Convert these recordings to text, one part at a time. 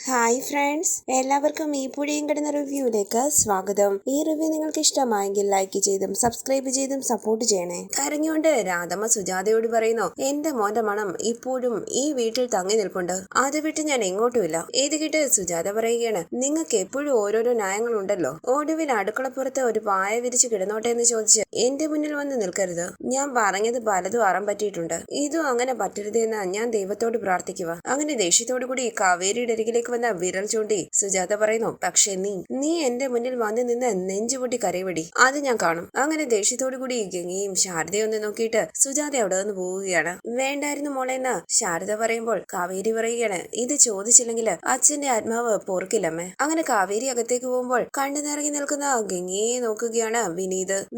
Hi friends, എല്ലാവർക്കും ഈ പുഴയും കിടന്ന റിവ്യൂയിലേക്ക് സ്വാഗതം. ഈ റിവ്യൂ നിങ്ങൾക്ക് ഇഷ്ടമായെങ്കിൽ ലൈക്ക് ചെയ്തും സബ്സ്ക്രൈബ് ചെയ്തും സപ്പോർട്ട് ചെയ്യണേ. കരഞ്ഞുകൊണ്ട് രാധമ്മ സുജാതയോട് പറയുന്നു, എന്റെ മോന്റെ മണം ഇപ്പോഴും ഈ വീട്ടിൽ തങ്ങി നിൽപ്പുണ്ട്, അത് വിട്ട് ഞാൻ എങ്ങോട്ടുമില്ല. ഇത് കേട്ട് സുജാത പറയുകയാണ്, നിങ്ങൾക്ക് എപ്പോഴും ഓരോരോ ന്യായങ്ങളുണ്ടല്ലോ. ഒടുവിൽ അടുക്കളപ്പുറത്ത് ഒരു പായ വിരിച്ച് കിടന്നോട്ടെ എന്ന് ചോദിച്ച് എന്റെ മുന്നിൽ വന്ന് നിൽക്കരുത്. ഞാൻ പറഞ്ഞത് പലതും അറം പറ്റിയിട്ടുണ്ട്, ഇതും അങ്ങനെ പറ്റരുതെന്ന് ഞാൻ ദൈവത്തോട് പ്രാർത്ഥിക്കുക. അങ്ങനെ ദേഷ്യത്തോടു കൂടി കാവേരിയുടെ അരികിലേക്ക് വന്ന വിരൽ ചൂണ്ടി സുജാത പറയുന്നു, പക്ഷെ നീ എന്റെ മുന്നിൽ വന്ന് നിന്ന് നെഞ്ചുപൊട്ടി കരയവടി, അത് ഞാൻ കാണും. അങ്ങനെ ദേഷ്യത്തോടു കൂടി ഗംഗയും ശാരദയും ഒന്ന് നോക്കിയിട്ട് സുജാത അവിടെ നിന്ന് പോവുകയാണ്. വേണ്ടായിരുന്നു മോളെ എന്ന് ശാരദ പറയുമ്പോൾ കാവേരി പറയുകയാണ്, ഇത് ചോദിച്ചില്ലെങ്കിൽ അച്ഛന്റെ ആത്മാവ് പോർക്കില്ലമ്മേ. അങ്ങനെ കാവേരി അകത്തേക്ക് പോകുമ്പോൾ കണ്ണു നിറങ്ങി നിൽക്കുന്ന ഗംഗയെ നോക്കുകയാണ്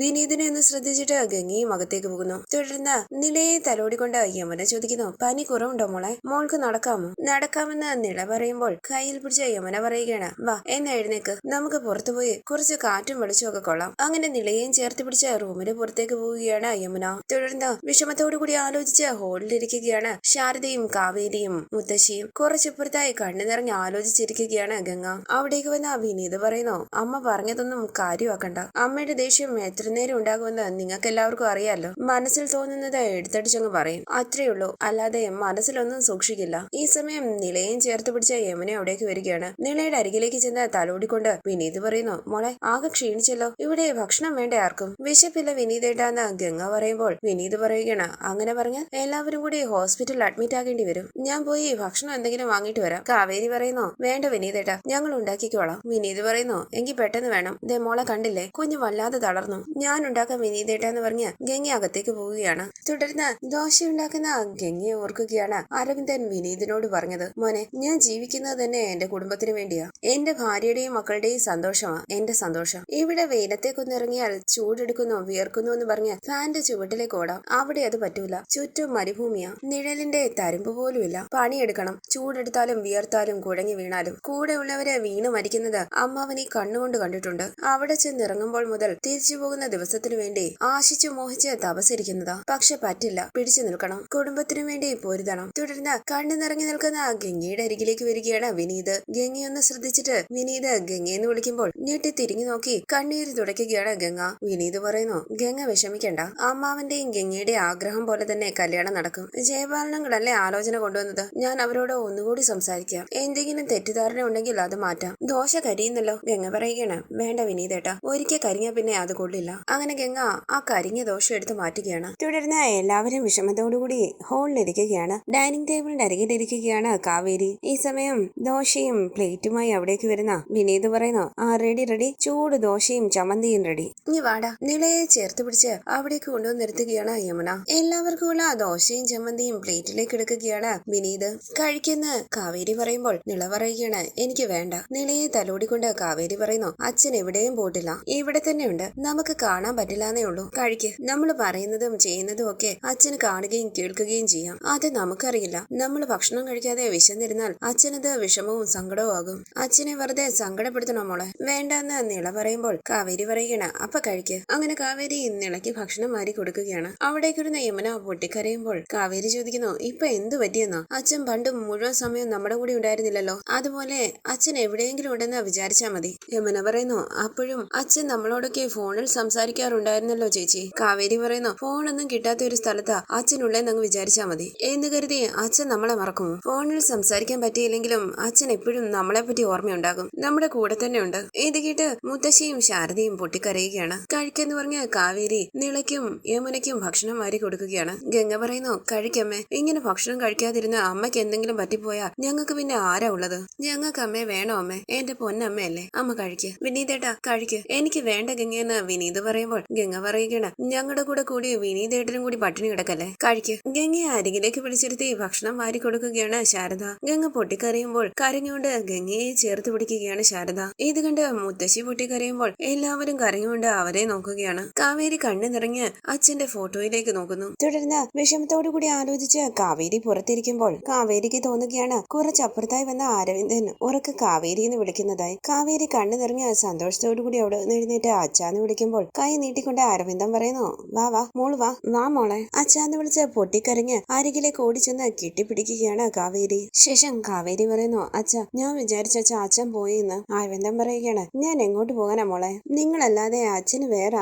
വിനീതിനെ ഒന്ന് ശ്രദ്ധിച്ചിട്ട് ഗംഗയും അകത്തേക്ക് പോകുന്നു. തുടർന്ന് നിലയെ തലോടിക്കൊണ്ട് യമുന ചോദിക്കുന്നു, പനി കുറവുണ്ടോ മോളെ, മോൾക്ക് നടക്കാമെന്ന് നില പറയുമ്പോൾ കയ്യിൽ പിടിച്ച യമുന പറയുകയാണ്, വാ എന്ന് എഴുന്നേക്ക്, നമുക്ക് പുറത്തുപോയി കുറച്ച് കാറ്റും വെളിച്ചമൊക്കെ കൊള്ളാം. അങ്ങനെ നിലയെയും ചേർത്ത് പിടിച്ച റൂമിന് പുറത്തേക്ക് പോവുകയാണ് യമുന. തുടർന്ന് വിഷമത്തോടു കൂടി ആലോചിച്ച് ഹോളിലിരിക്കുകയാണ് ശാരദയും കാവേരിയും മുത്തശ്ശിയും. കുറച്ചിപ്പുറത്തായി കണ്ണു നിറഞ്ഞ് ആലോചിച്ചിരിക്കുകയാണ് ഗംഗ. അവിടേക്ക് വന്ന വിനീത് പറയുന്നു, അമ്മ പറഞ്ഞതൊന്നും കാര്യമാക്കണ്ട. അമ്മയുടെ ദേഷ്യം എത്ര നേരം ഉണ്ടാകുമെന്ന് നിങ്ങൾക്ക് എല്ലാവർക്കും അറിയാലോ. മനസ്സിൽ തോന്നുന്നത് എടുത്തടിച്ചങ്ങ് പറയും, അത്രയുള്ളൂ, അല്ലാതെ മനസ്സിലൊന്നും സൂക്ഷിക്കില്ല. ഈ സമയം നിലയും ചേർത്ത് പിടിച്ച യമുന അവിടേക്ക് വരികയാണ്. നിലയുടെ അരികിലേക്ക് ചെന്ന് തലോടിക്കൊണ്ട് വിനീത് പറയുന്നു, മോളെ ആകെ ക്ഷീണിച്ചല്ലോ, ഇവിടെ ഭക്ഷണം വേണ്ട ആർക്കും? വിശപ്പില്ല വിനീതേട്ടാന്ന് ഗംഗ പറയുമ്പോൾ വിനീത് പറയുകയാണ്, അങ്ങനെ പറഞ്ഞ് എല്ലാവരും കൂടി ഹോസ്പിറ്റലിൽ അഡ്മിറ്റ് ആകേണ്ടി വരും, ഞാൻ പോയി ഭക്ഷണം എന്തെങ്കിലും വാങ്ങിട്ട് വരാം. കാവേരി പറയുന്നു, വേണ്ട വിനീതേട്ടാ, ഞങ്ങൾ ഉണ്ടാക്കിക്കോളാം. വിനീത് പറയുന്നു, എങ്കിൽ പെട്ടെന്ന് വേണം, ദേ മോളെ കണ്ടില്ലേ, കുഞ്ഞ് വല്ലാതെ തളർന്നു, ഞാൻ ഉണ്ടാക്കാം വിനീതേട്ടാന്ന് പറഞ്ഞ് ഗംഗ അകത്തേക്ക് പോവുകയാണ്. തുടർന്ന് ദോശ ഉണ്ടാക്കുന്ന ഗംഗയെ ഓർക്കുകയാണ് അരവിന്ദൻ വിനീതിനോട് പറഞ്ഞത്, മോനെ ഞാൻ ജീവിക്കുന്നത് തന്നെ എന്റെ കുടുംബത്തിന് വേണ്ടിയാ, എന്റെ ഭാര്യയുടെയും മക്കളുടെയും സന്തോഷമാ എന്റെ സന്തോഷം. ഇവിടെ വെയിലത്തേക്കൊന്നിറങ്ങിയാൽ ചൂടെടുക്കുന്നു വിയർക്കുന്നു എന്ന് പറഞ്ഞ് ഫാന്റെ ചുവട്ടിലേക്ക് ഓടാം, അവിടെ അത് പറ്റൂല, ചുറ്റും മരുഭൂമിയാ, നിഴലിന്റെ തരുമ്പ് പോലുമില്ല, പണിയെടുക്കണം, ചൂടെടുത്താലും വിയർത്താലും കുഴങ്ങി വീണാലും. കൂടെ ഉള്ളവരെ വീണ് മരിക്കുന്നത് അമ്മാവൻ ഈ കണ്ണുകൊണ്ട് കണ്ടിട്ടുണ്ട്. അവിടെ ചെന്നിറങ്ങുമ്പോൾ മുതൽ തിരിച്ചു പോകുന്ന ദിവസത്തിനു വേണ്ടി ആശിച്ചു മോഹിച്ച് തപസിരിക്കുന്നതാ. പക്ഷെ പറ്റില്ല, പിടിച്ചു നിൽക്കണം, കുടുംബത്തിനു വേണ്ടി പൊരുതണം. തുടർന്ന് കണ്ണു നിറങ്ങി നിൽക്കുന്ന ഗംഗയുടെ അരികിലേക്ക് വരികയാണ് വിനീത്. ഗംഗയൊന്ന് ശ്രദ്ധിച്ചിട്ട് വിനീത് ഗംഗയെന്ന് വിളിക്കുമ്പോൾ ഞെട്ടി തിരിഞ്ഞു നോക്കി കണ്ണീര് തുടയ്ക്കുകയാണ് ഗംഗ. വിനീത് പറയുന്നു, ഗംഗ വിഷമിക്കണ്ട, അമ്മാവന്റെയും ഗംഗയുടെ ആഗ്രഹം പോലെ തന്നെ കല്യാണം നടക്കും. ജയപാലനങ്ങളല്ലേ ആലോചന കൊണ്ടുവന്നത്, ഞാൻ അവരോട് ഒന്നുകൂടി സംസാരിക്കാം, എന്തെങ്കിലും തെറ്റിദ്ധാരണ ഉണ്ടെങ്കിൽ അത് മാറ്റാം. ദോശ കരിയുന്നല്ലോ, ഗംഗ പറയുകയാണ്, വേണ്ട വിനീതേട്ടാ, ഒരിക്കൽ കരിഞ്ഞ പിന്നെ അത് കൊള്ളില്ല. അങ്ങനെ ഗംഗ ആ കരിഞ്ഞ ദോശ എടുത്ത് മാറ്റുകയാണ്. തുടർന്ന് എല്ലാവരും വിഷമത്തോടുകൂടി ഹോളിലിരിക്കുകയാണ്. ഡൈനിങ് ടേബിളിന്റെ അരികിലിരിക്കുകയാണ് കാവേരി. ഈ സമയം ദോശയും പ്ലേറ്റുമായി അവിടേക്ക് വരുന്ന വിനീത് പറയുന്നു, ആ റെഡി, ചൂട് ദോശയും ചമ്മന്തിയും റെഡി, ഇനി വാടാ. നിലയെ ചേർത്ത് പിടിച്ച് അവിടേക്ക് കൊണ്ടുവന്ന് നിർത്തുകയാണ് യമുന. എല്ലാവർക്കും ഉള്ള ദോശയും ചമ്മന്തിയും പ്ലേറ്റിലേക്ക് എടുക്കുകയാണ് വിനീത്. കഴിക്കുന്ന കാവേരി പറയുമ്പോൾ നില പറയുകയാണ്, എനിക്ക് വേണ്ട. നിലയെ തലോടിക്കൊണ്ട് കാവേരി പറയുന്നു, അച്ഛൻ എവിടെയും പോയിട്ടില്ല, ഇവിടെ തന്നെ ഉണ്ട്, നമുക്ക് കാണാൻ പറ്റില്ലാന്നേ ഉള്ളൂ, കഴിക്ക്. നമ്മൾ പറയുന്നതും ചെയ്യുന്നതും ഒക്കെ അച്ഛന് കാണുകയും കേൾക്കുകയും ചെയ്യാം, അത് നമുക്കറിയില്ല. നമ്മൾ ഭക്ഷണം കഴിക്കാതെ വിശന്നിരുന്നാൽ അച്ഛനത് വിഷമവും സങ്കടവും ആകും, അച്ഛനെ വെറുതെ സങ്കടപ്പെടുത്തണോ മോളെ? വേണ്ടെന്ന് നിള പറയുമ്പോൾ കാവേരി പറയുകയാണ്, അപ്പൊ കഴിക്ക്. അങ്ങനെ കാവേരി നിളയ്ക്ക് ഭക്ഷണം മാറി കൊടുക്കുകയാണ്. അവിടേക്കിരുന്ന യമുന പൊട്ടിക്കരയുമ്പോൾ കാവേരി ചോദിക്കുന്നു, ഇപ്പൊ എന്തു പറ്റിയെന്നോ? അച്ഛൻ പണ്ട് മുഴുവൻ സമയം നമ്മുടെ കൂടെ ഉണ്ടായിരുന്നില്ലല്ലോ, അതുപോലെ അച്ഛൻ എവിടെയെങ്കിലും ഉണ്ടെന്ന് വിചാരിച്ചാ മതി. യമുന പറയുന്നു, അപ്പോഴും അച്ഛൻ നമ്മളോടൊക്കെ ഫോണിൽ സംസാരിക്കാറുണ്ടായിരുന്നല്ലോ ചേച്ചി. കാവേരി പറയുന്നു, ഫോണൊന്നും കിട്ടാത്ത ഒരു സ്ഥലത്താ അച്ഛനുള്ളതെന്ന് വിചാരിച്ചാ മതി എന്ന് കരുതി അച്ഛൻ നമ്മളെ മറക്കുമോ? ഫോണിൽ സംസാരിക്കാൻ പറ്റിയില്ലെങ്കിലും അച്ഛൻ എപ്പോഴും നമ്മളെ പറ്റി ഓർമ്മയുണ്ടാകും, നമ്മുടെ കൂടെ തന്നെ ഉണ്ട്. ഇത് കേട്ട് മുത്തശ്ശിയും ശാരദയും പൊട്ടിക്കരയുകയാണ്. കഴിക്കെന്ന് പറഞ്ഞ് കാവേരി നിളയ്ക്കും യമുനയ്ക്കും ഭക്ഷണം വാരി കൊടുക്കുകയാണ്. ഗംഗ പറയുന്നു, കഴിക്കമ്മേ, ഇങ്ങനെ ഭക്ഷണം കഴിക്കാതിരുന്ന് അമ്മയ്ക്ക് എന്തെങ്കിലും പറ്റിപ്പോയാ ഞങ്ങൾക്ക് പിന്നെ ആരാ ഉള്ളത്? ഞങ്ങൾക്ക് അമ്മയെ വേണോ അമ്മേ, എന്റെ പൊന്നമ്മയല്ലേ, അമ്മ കഴിക്ക്. വിനീതേട്ടാ കഴിക്ക്. എനിക്ക് വേണ്ട ഗംഗയെന്ന് വിനീത് പറയുമ്പോൾ ഗംഗ പറയുകയാണ്, ഞങ്ങളുടെ കൂടി വിനീതേട്ടനും കൂടി പട്ടിണി കിടക്കല്ലേ, കഴിക്ക്. ഗംഗയെ അരികിലേക്ക് പിടിച്ചിരുത്തി ഭക്ഷണം വാരി കൊടുക്കുകയാണ് ശാരദ. ഗംഗ പൊട്ടിക്കരയുമ്പോൾ കരഞ്ഞുകൊണ്ട് ഗംഗയെ ചേർത്ത് പിടിക്കുകയാണ് ശാരദ. ഇത് കണ്ട് മുത്തശ്ശി പൊട്ടിക്കരയുമ്പോൾ എല്ലാവരും കരഞ്ഞുകൊണ്ട് അവരെ നോക്കുകയാണ്. കാവേരി കണ്ണു നിറഞ്ഞ് അച്ഛന്റെ ഫോട്ടോയിലേക്ക് നോക്കുന്നു. തുടർന്ന് വിഷമത്തോടു കൂടി ആലോചിച്ച് കാവേരി പുറത്തിരിക്കുമ്പോൾ കാവേരിക്ക് തോന്നുകയാണ് കുറച്ചപ്പുറത്തായി വന്ന അരവിന്ദൻ ഉറക്കെ കാവേരി എന്ന് വിളിക്കുന്നതായി. കാവേരി കണ്ണു നിറഞ്ഞ് സന്തോഷത്തോടു കൂടി അവിടെ എഴുന്നേറ്റ് അച്ഛാന്ന് വിളിക്കുമ്പോൾ കൈ നീട്ടിക്കൊണ്ട് അരവിന്ദൻ പറയുന്നു, വാ മോള് വാ മോളെ. അച്ഛാന്ന് വിളിച്ച് പൊട്ടിക്കരഞ്ഞ് അരികിലേക്ക് ഓടിച്ചെന്ന് കെട്ടിപ്പിടിക്കുകയാണ് കാവേരി. ശേഷം കാവേരി പറയുന്നു, പറയുന്നു, അച്ഛ ഞാൻ വിചാരിച്ച അച്ഛൻ പോയി എന്ന്. അരവിന്ദൻ പറയുകയാണ്, ഞാൻ എങ്ങോട്ട് പോകാനാ മോളെ, നിങ്ങളല്ലാതെ അച്ഛന് വേറെ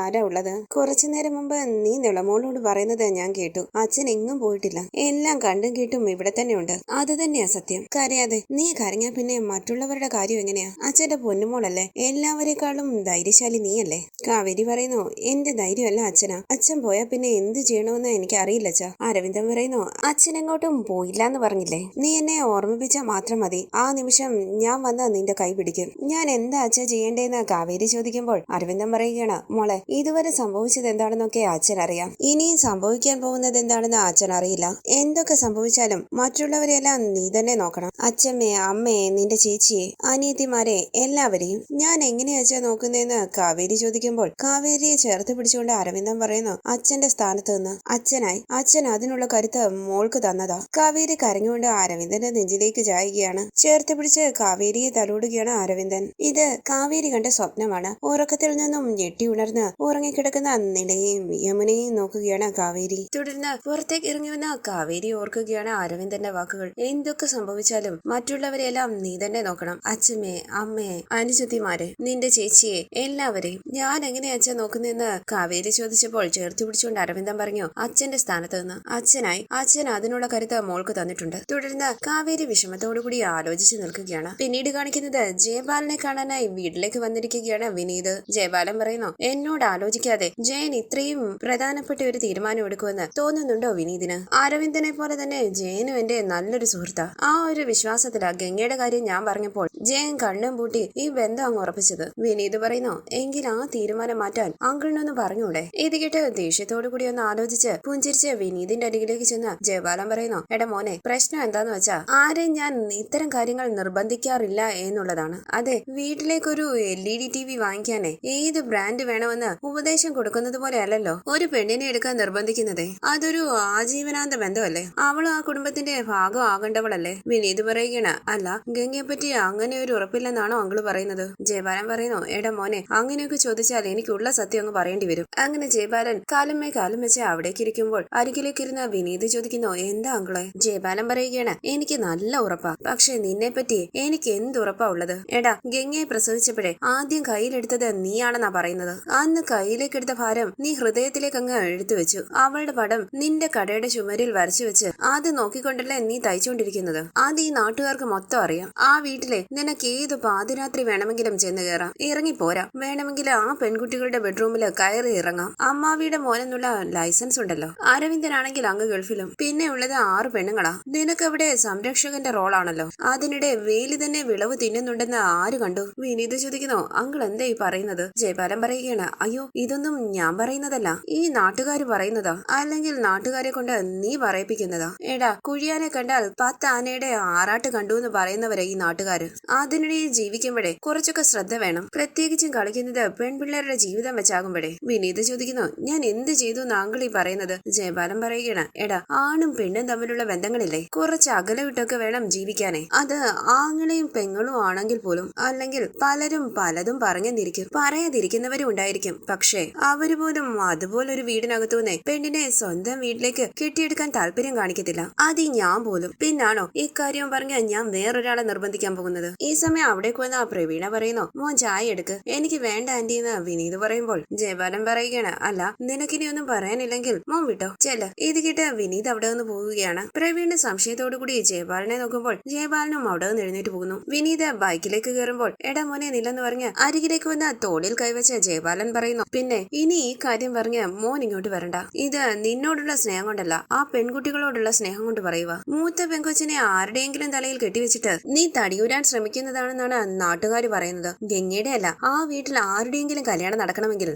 ആരാ ഉള്ളത്? കുറച്ചു നേരം മുമ്പ് നീ നിളമോളോട് പറയുന്നത് ഞാൻ കേട്ടു. അച്ഛൻ എങ്ങും പോയിട്ടില്ല, എല്ലാം കണ്ടും കേട്ടും ഇവിടെ തന്നെ ഉണ്ട്. അത് തന്നെയാ സത്യം. കരയാതെ, നീ കരഞ്ഞാ പിന്നെ മറ്റുള്ളവരുടെ കാര്യം എങ്ങനെയാ? അച്ഛന്റെ പൊന്നുമോളല്ലേ, എല്ലാവരെക്കാളും ധൈര്യശാലി നീയല്ലേ? കാവേരി പറയുന്നു, എന്റെ ധൈര്യമല്ല അച്ഛനാ. അച്ഛൻ പോയാ പിന്നെ എന്ത് ചെയ്യണമെന്ന് എനിക്ക് അറിയില്ല അച്ഛാ. അരവിന്ദൻ പറയുന്നു, അച്ഛൻ എങ്ങോട്ടും പോയില്ലാന്ന് പറഞ്ഞില്ലേ? നീ എന്നെ ഓർമ്മിപ്പിച്ചാൽ മാത്രം മതി. ആ നിമിഷം ഞാൻ വന്ന് നിന്റെ കൈ പിടിക്കും. ഞാൻ എന്താ അച്ഛ ചെയ്യേണ്ടതെന്ന് കാവേരി ചോദിക്കുമ്പോൾ അരവിന്ദൻ പറയുകയാണ്, മോളെ ഇതുവരെ സംഭവിച്ചത് എന്താണെന്നൊക്കെ അച്ഛൻ അറിയാം. ഇനിയും സംഭവിക്കാൻ പോകുന്നത് എന്താണെന്ന് അച്ഛൻ അറിയില്ല. എന്തൊക്കെ സംഭവിച്ചാലും മറ്റുള്ളവരെല്ലാം നീ തന്നെ നോക്കണം. അച്ഛമ്മയെ, അമ്മയെ, നിന്റെ ചേച്ചിയെ, അനിയത്തിമാരെ, എല്ലാവരെയും. ഞാൻ എങ്ങനെയാ അച്ഛൻ നോക്കുന്നതെന്ന് കാവേരി ചോദിക്കുമ്പോൾ കാവേരിയെ ചേർത്ത് പിടിച്ചുകൊണ്ട് അരവിന്ദൻ പറയുന്നു, അച്ഛന്റെ സ്ഥാനത്ത് നിന്ന് അച്ഛനായി അച്ഛൻ അതിനുള്ള കരുത്ത് മോൾക്ക് തന്നതാ. കാവേരി കരഞ്ഞുകൊണ്ട് അരവിന്ദന്റെ നെഞ്ചിലേക്ക് ചായുകയാണ്. ചേർത്ത് പിടിച്ച് കാവേരിയെ തലോടുകയാണ് അരവിന്ദൻ. ഇത് കാവേരി കണ്ട സ്വപ്നമാണ്. ഉറക്കത്തിൽ നിന്നും ഞെട്ടി ഉണർന്ന് ഉറങ്ങിക്കിടക്കുന്ന നിലയെയും യമുനയെയും നോക്കുകയാണ് കാവേരി. തുടർന്ന് പുറത്തേക്ക് ഇറങ്ങി വന്ന കാവേരി ഓർക്കുകയാണ് അരവിന്ദന്റെ വാക്കുകൾ. എന്തൊക്കെ സംഭവിച്ചാലും മറ്റുള്ളവരെല്ലാം നീ തന്നെ നോക്കണം. അച്ഛമ്മയെ, അമ്മയെ, അനുജത്തിമാരെ, നിന്റെ ചേച്ചിയെ, എല്ലാവരെയും. ഞാൻ എങ്ങനെയാ അച്ഛൻ നോക്കുന്നതെന്ന് കാവേരി ചോദിച്ചപ്പോൾ ചേർത്ത് പിടിച്ചുകൊണ്ട് അരവിന്ദൻ പറഞ്ഞു, അച്ഛന്റെ സ്ഥാനത്ത് നിന്ന് അച്ഛനായി അച്ഛൻ അതിനുള്ള കരുത്ത് മോൾക്ക് തന്നിട്ടുണ്ട്. തുടർന്ന് കാവേരി വിഷമത്തോടുകൂടി ആലോചിച്ച് നിൽക്കുകയാണ്. പിന്നീട് കാണിക്കുന്നത് ജയപാലനെ കാണാനായി വീട്ടിലേക്ക് വന്നിരിക്കുകയാണ് വിനീത്. ജയപാലൻ പറയുന്നു, എന്നോട് ആലോചിക്കാതെ ജയൻ ഇത്രയും പ്രധാനപ്പെട്ട ഒരു തീരുമാനം എടുക്കുമെന്ന് തോന്നുന്നുണ്ടോ വിനീതിന്? അരവിന്ദനെ പോലെ തന്നെ ജയനും എന്റെ നല്ലൊരു സുഹൃത്താ. ആ ഒരു വിശ്വാസത്തിലാ ഗംഗയുടെ കാര്യം ഞാൻ പറഞ്ഞപ്പോൾ ജയൻ കണ്ണും പൂട്ടി ഈ ബന്ധം അങ്ങ് ഉറപ്പിച്ചത്. വിനീത് പറയുന്നു, എങ്കിൽ ആ തീരുമാനം മാറ്റാൻ അങ്കിളിനൊന്ന് പറഞ്ഞൂടെ? ഇത് കേട്ട് ദേഷ്യത്തോടു കൂടി ഒന്ന് ആലോചിച്ച് പുഞ്ചിരിച്ച് വിനീതിന്റെ അരികിലേക്ക് ചെന്ന് ജയപാലൻ പറയുന്നു, എടാ മോനെ, പ്രശ്നം എന്താന്ന് വെച്ചാ ആരെയും ഞാൻ ഇത്തരം കാര്യങ്ങൾ നിർബന്ധിക്കാറില്ല എന്നുള്ളതാണ്. അതെ, വീട്ടിലേക്കൊരു LED TV വാങ്ങിക്കാനേ ഏത് ബ്രാൻഡ് വേണമെന്ന് ഉപദേശം കൊടുക്കുന്നത് പോലെ അല്ലല്ലോ ഒരു പെണ്ണിനെ എടുക്കാൻ നിർബന്ധിക്കുന്നതേ. അതൊരു ആജീവനാന്ത ബന്ധമല്ലേ? അവളും ആ കുടുംബത്തിന്റെ ഭാഗം ആകേണ്ടവളല്ലേ? വിനീത് പറയുകയാണ്, അല്ല ഗംഗയെ പറ്റി അങ്ങനെ ഒരു ഉറപ്പില്ലെന്നാണോ അങ്കിള് പറയുന്നത്? ജയപാലൻ പറയുന്നു, എടാ മോനെ, അങ്ങനെയൊക്കെ ചോദിച്ചാൽ എനിക്കുള്ള സത്യം അങ്ങ് പറയേണ്ടി വരും. അങ്ങനെ ജയപാലൻ കാലം വെച്ച് അവിടേക്ക് ഇരിക്കുമ്പോൾ അരികിലേക്ക് ഇരുന്ന വിനീത് ചോദിക്കുന്നു, എന്താ അങ്കിളെ? ജയപാലൻ പറയുകയാണ്, എനിക്ക് നല്ല ഉറപ്പാ. പക്ഷെ നിന്നെ പറ്റി എനിക്ക് എന്ത് ഉറപ്പാ ഉള്ളത്? എടാ, ഗംഗയെ പ്രസവിച്ചപ്പോഴേ ആദ്യം കയ്യിലെടുത്തത് നീയാണെന്നാ പറയുന്നത്. അന്ന് കയ്യിലേക്കെടുത്ത ഭാരം നീ ഹൃദയത്തിലേക്ക് അങ്ങ് എടുത്തു വെച്ചു. അവളുടെ പടം നിന്റെ കടയുടെ ചുമരിൽ വരച്ചു വെച്ച് അത് നോക്കിക്കൊണ്ടല്ലേ നീ തയ്ച്ചുകൊണ്ടിരിക്കുന്നത്. അത് ഈ നാട്ടുകാർക്ക് മൊത്തം അറിയാം. ആ വീട്ടിലെ നിനക്ക് ഏത് പാതിരാത്രി വേണമെങ്കിലും ചെന്ന് കയറാം, ഇറങ്ങിപ്പോരാം. വേണമെങ്കിൽ ആ പെൺകുട്ടികളുടെ ബെഡ്റൂമിൽ കയറി ഇറങ്ങാം. അമ്മാവിയുടെ മോനെന്നുള്ള ലൈസൻസ് ഉണ്ടല്ലോ. അരവിന്ദനാണെങ്കിൽ അങ്ങ് ഗൾഫിലും. പിന്നെ ഉള്ളത് 6 പെണ്ണുങ്ങളാ. നിനക്കവിടെ സംരക്ഷകന്റെ റോളാണല്ലോ. അതിനിടെ വേലി തന്നെ വിളവ് തിന്നുന്നുണ്ടെന്ന് ആര് കണ്ടു? വിനീത് ചോദിക്കുന്നു, അങ്കിൾ എന്താ ഈ പറയുന്നത്? ജയപാലൻ പറയുകയാണ്, അയ്യോ ഇതൊന്നും ഞാൻ പറയുന്നതല്ല, ഈ നാട്ടുകാര് പറയുന്നതാ. അല്ലെങ്കിൽ നാട്ടുകാരെ കൊണ്ട് നീ പറയിപ്പിക്കുന്നതാ. എടാ, കുഴിയാനെ കണ്ടാൽ 10 ആനയുടെ ആറാട്ട് കണ്ടു എന്ന് പറയുന്നവരെ ഈ നാട്ടുകാര്. അതിനിടയിൽ ജീവിക്കുമ്പോഴേ കുറച്ചൊക്കെ ശ്രദ്ധ വേണം. പ്രത്യേകിച്ചും കളിക്കുന്നത് പെൺപിള്ളേരുടെ ജീവിതം വെച്ചാകുമ്പോഴേ. വിനീത് ചോദിക്കുന്നു, ഞാൻ എന്ത് ചെയ്തു അങ്കിൾ ഈ പറയുന്നത്? ജയപാലൻ പറയുകയാണ്, എടാ, ആണും പെണ്ണും തമ്മിലുള്ള ബന്ധങ്ങളില്ലേ, കുറച്ച് അകലെ വിട്ടൊക്കെ വേണം ജീവിക്കാനേ. അത് ആങ്ങളെയും പെങ്ങളും ആണെങ്കിൽ പോലും. അല്ലെങ്കിൽ പലരും പലതും പറഞ്ഞെന്നിരിക്കും, പറയാതിരിക്കുന്നവരും ഉണ്ടായിരിക്കും. പക്ഷേ അവര് പോലും അതുപോലൊരു വീടിനകത്തുനിന്ന് പെണ്ണിനെ സ്വന്തം വീട്ടിലേക്ക് കെട്ടിയെടുക്കാൻ താല്പര്യം കാണിക്കത്തില്ല. അത് ഞാൻ പോലും. പിന്നാണോ ഇക്കാര്യം പറഞ്ഞ ഞാൻ വേറൊരാളെ നിർബന്ധിക്കാൻ പോകുന്നത്? ഈ സമയം അവിടേക്ക് വന്ന പ്രവീണ പറയുന്നു, മോൻ ചായ എടുക്ക്. എനിക്ക് വേണ്ട ആന്റി എന്ന് വിനീത് പറയുമ്പോൾ ജയപാലൻ പറയുകയാണ്, അല്ല നിനക്കിനി ഒന്നും പറയാനില്ലെങ്കിൽ മോൻ വിട്ടോ, ചെല്ല. ഇത് കേട്ട് വിനീത് അവിടെ നിന്ന് പോവുകയാണ്. പ്രവീണ് സംശയത്തോടു കൂടി ജയപാലനെ നോക്കുമ്പോൾ ജയപാലനും അവിടെ നിന്ന് എഴുന്നേറ്റ് പോകുന്നു. വിനീത് ബൈക്കിലേക്ക് കയറുമ്പോൾ എടാ മോനെ നില്ലെന്ന് പറഞ്ഞ് അരികിലേക്ക് വന്ന തോളിൽ കൈവച്ച് ജയപാലൻ പറയുന്നു, പിന്നെ ഇനി ഈ കാര്യം പറഞ്ഞ് മോൻ ഇങ്ങോട്ട് വരണ്ട. ഇത് നിന്നോടുള്ള സ്നേഹം കൊണ്ടല്ല, ആ പെൺകുട്ടികളോടുള്ള സ്നേഹം കൊണ്ട് പറയുക. മൂത്ത പെൺകൊച്ചിനെ ആരുടെയെങ്കിലും തലയിൽ കെട്ടിവെച്ചിട്ട് നീ തടിയൂരാൻ ശ്രമിക്കുന്നതാണെന്നാണ് നാട്ടുകാർ പറയുന്നത്. ഗംഗയുടെ അല്ല, ആ വീട്ടിൽ ആരുടെയെങ്കിലും കല്യാണം നടക്കണമെങ്കിൽ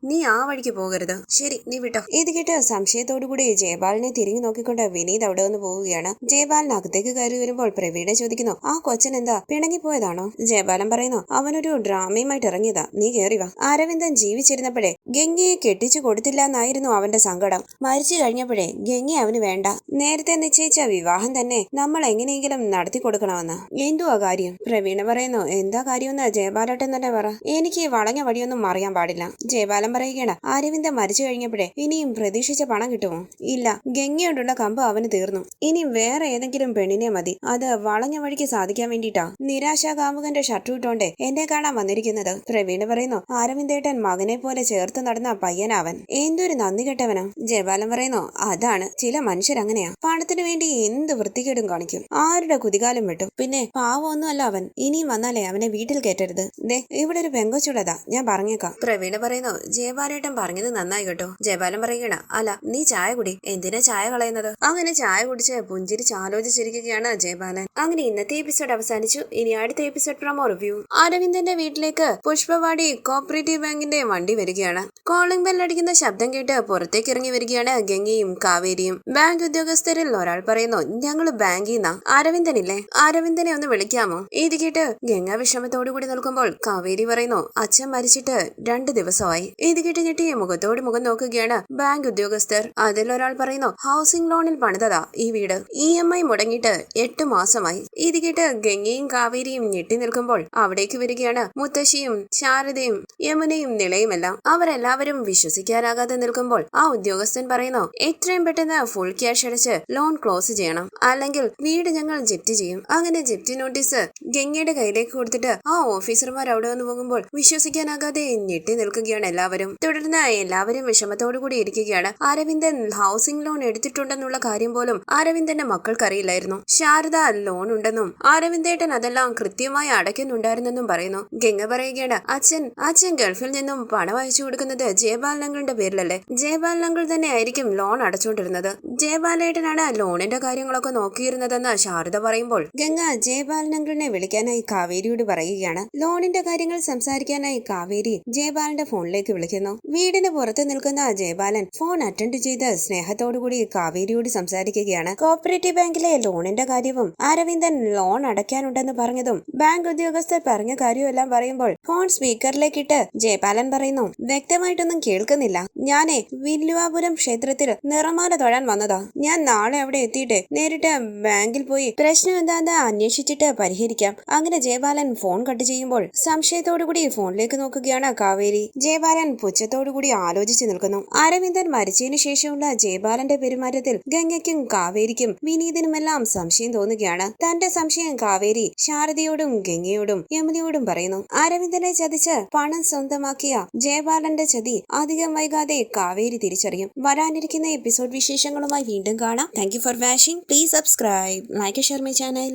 നീ ആ വഴിക്ക് പോകരുത്. ശരി, നീ വിട്ടോ. ഇത് കേട്ട് സംശയത്തോടുകൂടി ജയപാലിനെ തിരിഞ്ഞു നോക്കിക്കൊണ്ട് വിനീത് അവിടെ നിന്ന് പോവുകയാണ്. ജയപാലൻ അകത്തേക്ക് കയറി വരുമ്പോൾ പ്രവീണ ചോദിക്കുന്നു, ആ കൊച്ചൻ എന്താ പിണങ്ങിപ്പോയതാണോ? ജയപാലൻ പറയുന്നു, അവനൊരു ഡ്രാമയുമായിട്ട് ഇറങ്ങിയതാ, നീ കേറി വാ. അരവിന്ദൻ ജീവിച്ചിരുന്നപ്പോഴേ ഗംഗയെ കെട്ടിച്ചു കൊടുത്തില്ല എന്നായിരുന്നു അവന്റെ സങ്കടം. മരിച്ചു കഴിഞ്ഞപ്പോഴേ ഗംഗ അവന് വേണ്ട. നേരത്തെ നിശ്ചയിച്ച വിവാഹം തന്നെ നമ്മൾ എങ്ങനെയെങ്കിലും നടത്തി കൊടുക്കണമെന്ന്. എന്തുവാ കാര്യം? പ്രവീണ പറയുന്നു, എന്താ കാര്യമെന്ന് ജയപാലട്ടൻ തന്നെ പറ. എനിക്ക് വളഞ്ഞ വഴിയൊന്നും അറിയാൻ പാടില്ല. ജയപാലൻ പറയുകയാണ്, അരവിന്ദൻ മരിച്ചു കഴിഞ്ഞപ്പോഴേ ഇനിയും പ്രതീക്ഷിച്ച പണം കിട്ടുമോ? ഇല്ല, ഗംഗയോടുള്ള കമ്പ് അവന് തീർന്നു. ഇനി വേറെ ഏതെങ്കിലും പെണ്ണിനെ മതി, അത് വളഞ്ഞ വളഞ്ഞ വഴിക്ക് സാധിക്കാൻ വേണ്ടിട്ടാ നിരാശാ കാമുകന്റെ ഷർട്ട് ഇട്ടോണ്ട് എന്നെ കാണാൻ വന്നിരിക്കുന്നത്. പ്രവീണ് പറയുന്നു, അരവിന്ദേട്ടൻ മകനെ പോലെ ചേർത്ത് നടന്ന പയ്യനാവൻ, എന്തൊരു നന്ദി കെട്ടവനാ. ജയബാലൻ പറയുന്നു, അതാണ് ചില മനുഷ്യരങ്ങനെയാ, പണത്തിനു വേണ്ടി എന്ത് വൃത്തികേടും കാണിക്കും, ആരുടെ കുതികാലം വെട്ടും. പിന്നെ പാവമൊന്നുമല്ല അവൻ, ഇനിയും വന്നാലേ അവനെ വീട്ടിൽ കയറ്റരുത്. ദേ ഇവിടെ ഒരു പെങ്കൊച്ചുള്ളതാ, ഞാൻ പറഞ്ഞേക്കാം. പ്രവീണ് പറയുന്നു, ജയബാലേട്ടൻ പറഞ്ഞത് നന്നായി കേട്ടോ. ജയബാലൻ പറയുകയാണ്, അല്ല നീ ചായ കുടി, എന്തിനാ ചായ കളയുന്നത്. അങ്ങനെ ചായ കുടിച്ച് പുഞ്ചിരിച്ച് ആലോചിച്ചിരിക്കുകയാണ് ജയബാലൻ. അങ്ങനെ ഇന്നത്തെ എപ്പിസോഡ് അവസാനിച്ചു. ഇനി അടുത്ത എപ്പിസോഡ് പ്രൊമോ റിവ്യൂ. അരവിന്ദന്റെ വീട്ടിലേക്ക് പുഷ്പവാടി കോപ്പറേറ്റീവ് ബാങ്കിന്റെ വണ്ടി വരികയാണ്. കോളിംഗ് ബെൽ അടിക്കുന്ന ശബ്ദം കേട്ട് പുറത്തേക്ക് ഇറങ്ങി വരികയാണ് ഗംഗയും കാവേരിയും. ബാങ്ക് ഉദ്യോഗസ്ഥരിൽ ഒരാൾ പറയുന്നു, ഞങ്ങള് ബാങ്കിൽ നിന്നാ, അരവിന്ദനില്ലേ, അരവിന്ദനെ ഒന്ന് വിളിക്കാമോ. ഇത് കേട്ട് ഗംഗ വിഷമത്തോടു കൂടി നിൽക്കുമ്പോൾ കാവേരി പറയുന്നു, അച്ഛൻ മരിച്ചിട്ട് 2 ദിവസമായി. ഇത് കേട്ട് ഞെട്ടിയെ മുഖത്തോട് മുഖം നോക്കുകയാണ് ബാങ്ക് ഉദ്യോഗസ്ഥർ. അതിലൊരാൾ പറയുന്നു, ഹൗസിംഗ് ലോണിൽ പണിതതാ ഈ വീട്, EMI മുടങ്ങിയിട്ട് 8 മാസമായി. ഇത് കേട്ട് ഗംഗയും കാവേരിയും ഞെട്ടി നിൽക്കുമ്പോൾ അവിടേക്ക് വരികയാണ് മുത്തശ്ശിയും ശാരദയും യമുനയും നിളയുമെല്ലാം. അവരെല്ലാവരും വിശ്വസിക്കാനാകാതെ നിൽക്കുമ്പോൾ ആ ഉദ്യോഗസ്ഥൻ പറയുന്നു, എത്രയും പെട്ടെന്ന് ഫുൾ ക്യാഷ് അടച്ച് ലോൺ ക്ലോസ് ചെയ്യണം, അല്ലെങ്കിൽ വീട് ഞങ്ങൾ ജപ്തി ചെയ്യും. അങ്ങനെ ജപ്തി നോട്ടീസ് ഗംഗയുടെ കയ്യിലേക്ക് കൊടുത്തിട്ട് ആ ഓഫീസർമാർ അവിടെ വന്ന് പോകുമ്പോൾ വിശ്വസിക്കാനാകാതെ ഞെട്ടി നിൽക്കുകയാണ് എല്ലാവരും. തുടർന്ന് എല്ലാവരും വിഷമത്തോടു കൂടി ഇരിക്കുകയാണ്. അരവിന്ദൻ ഹൗസിംഗ് ലോൺ എടുത്തിട്ടുണ്ടെന്നുള്ള കാര്യം പോലും അരവിന്ദന്റെ മക്കൾക്കറിയില്ലായിരുന്നു. ശാരദ ലോൺ ഉണ്ടെന്നും അരവിന്ദേട്ടൻ അതെല്ലാം കൃത്യമായി അടയ്ക്കുന്നുണ്ടായിരുന്നെന്നും പറയുന്നു. ഗംഗ പറയുകയാണ്, അച്ഛൻ ഗൾഫിൽ നിന്നും പണം അയച്ചു കൊടുക്കുന്നത് ജയബാലനങ്ങളുടെ പേരിലല്ലേ, ജയബാലനങ്ങൾ തന്നെ ആയിരിക്കും ലോൺ അടച്ചുകൊണ്ടിരുന്നത്, ജയബാലേട്ടനാണ് ലോണിന്റെ കാര്യങ്ങളൊക്കെ നോക്കിയിരുന്നതെന്ന് ശാരദ പറയുമ്പോൾ ഗംഗ ജയബാലനങ്ങളിനെ വിളിക്കാനായി കാവേരിയോട് പറയുകയാണ്. ലോണിന്റെ കാര്യങ്ങൾ സംസാരിക്കാനായി കാവേരി ജയബാലന്റെ ഫോണിലേക്ക് വിളിക്കുന്നു. വീടിന് പുറത്ത് നിൽക്കുന്ന ജയബാലൻ ഫോൺ അറ്റൻഡ് ചെയ്ത് സ്നേഹത്തോടുകൂടി കാവേരിയോട് സംസാരിക്കുകയാണ്. കോപ്പറേറ്റീവ് ബാങ്കിലെ ലോണിന്റെ കാര്യവും അരവിന്ദൻ ലോൺ അടയ്ക്കാനുണ്ടെന്ന് പറഞ്ഞതും ബാങ്ക് ഉദ്യോഗസ്ഥർ പറഞ്ഞ കാര്യമെല്ലാം പറയുമ്പോൾ ഫോൺ സ്പീക്കറിലേക്കിട്ട് ജയപാലൻ പറയുന്നു, വ്യക്തമായിട്ടൊന്നും കേൾക്കുന്നില്ല, ഞാനേ വില്ലുവാപുരം ക്ഷേത്രത്തിൽ നിറമാല തൊഴാൻ വന്നതാ, ഞാൻ നാളെ അവിടെ എത്തിയിട്ട് നേരിട്ട് ബാങ്കിൽ പോയി പ്രശ്നം എന്താന്ന് അന്വേഷിച്ചിട്ട് പരിഹരിക്കാം. അങ്ങനെ ജയപാലൻ ഫോൺ കട്ട് ചെയ്യുമ്പോൾ സംശയത്തോടുകൂടി ഫോണിലേക്ക് നോക്കുകയാണ് കാവേരി. ജയപാലൻ പുച്ഛത്തോടുകൂടി ആലോചിച്ച് നിൽക്കുന്നു. അരവിന്ദൻ മരിച്ചതിനു ശേഷമുള്ള ജയപാലന്റെ പെരുമാറ്റത്തിൽ ഗംഗയ്ക്കും കാവേരിക്കും വിനീതിനുമെല്ലാം സംശയം തോന്നുകയാണ്. തന്റെ സംശയം കാവേരി ശാരദയോടും ഗംഗയോടും യമുനയോടും പറയുന്നു. അരവിന്ദനെ ചതിച്ച് പണം സ്വന്തമാക്കിയ ജയപാലന്റെ ചതി അധികം വൈകാതെ കാവേരി തിരിച്ചറിയും. വരാനിരിക്കുന്ന എപ്പിസോഡ് വിശേഷങ്ങളുമായി വീണ്ടും കാണാം. Thank you for watching. Please subscribe, like, share my channel.